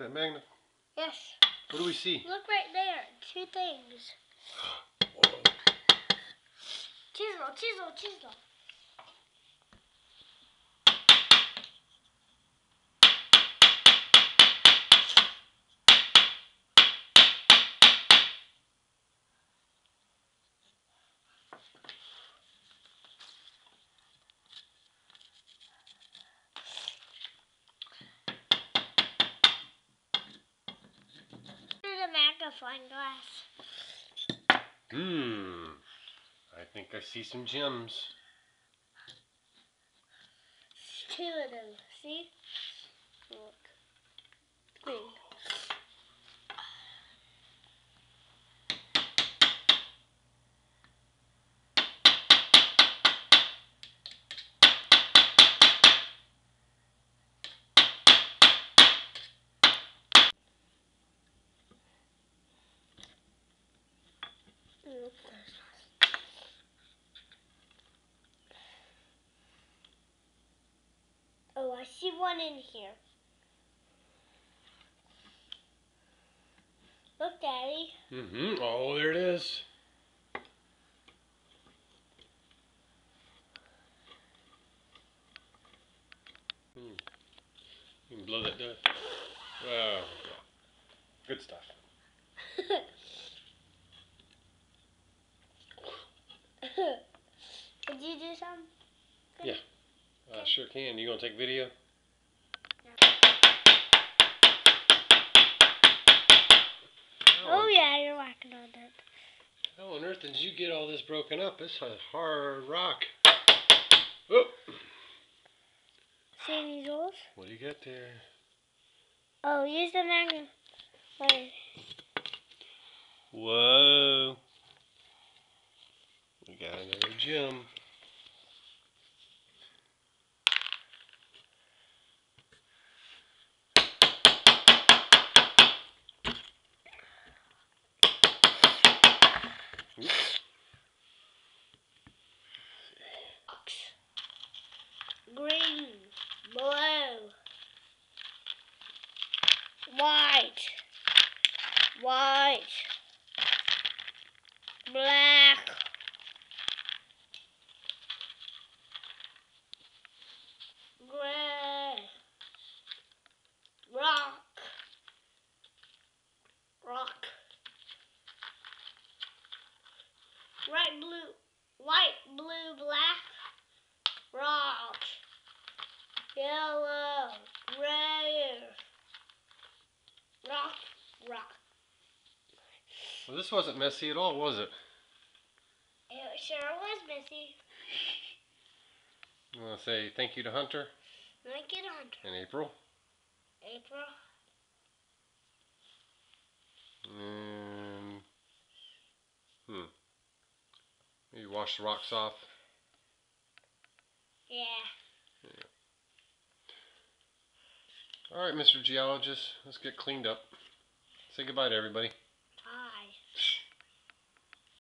that magnet? Yes. What do we see? Look right there. 2 things. Chisel, chisel, chisel. Here's a magnifying glass. I think I see some gems. 2 of them. See? Look. Green. Oh, I see one in here. Look, Daddy. Oh, there it is. You can blow that dust. Wow. Good stuff. Could you do some? Yeah. I sure can. You gonna take video? Oh yeah, you're working on that. How on earth did you get all this broken up? It's a hard rock. Oh. See these holes? What do you got there? Oh, use the magnet. Wait. Whoa. We got another gem. Green, blue, white, black, gray, rock, white, blue, black, rock, yellow, red, rock. Well, this wasn't messy at all, was it? It sure was messy. You want to say thank you to Hunter? Thank you, Hunter. And April? And maybe wash the rocks off. Yeah. All right, Mr. Geologist, let's get cleaned up. Say goodbye to everybody. Bye.